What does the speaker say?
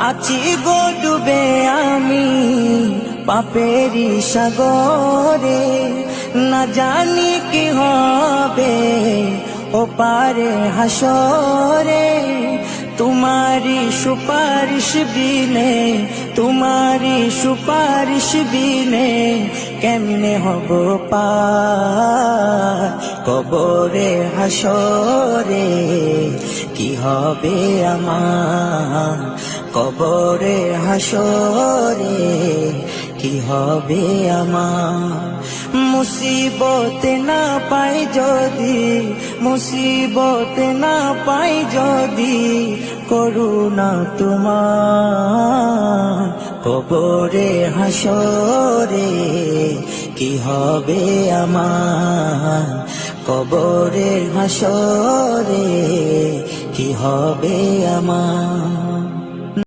আছি গো ডুবে আমি পাপেরি সাগরে, না জানি কি হবে ও পারে হাসরে। তোমারি সুপারিশ বিনে, তোমারি সুপারিশ বিনে কেমনে হব পার কবরে হাসরে। কি হবে আমার কবরে হাসরে, কি হবে আমার। মুসিবতে না পাই যদি, মুসিবতে না পাই যদি করুণা তোমার কবরে হাসরে। কি হবে আমার কবরে হাসরে, কি হবে আমার।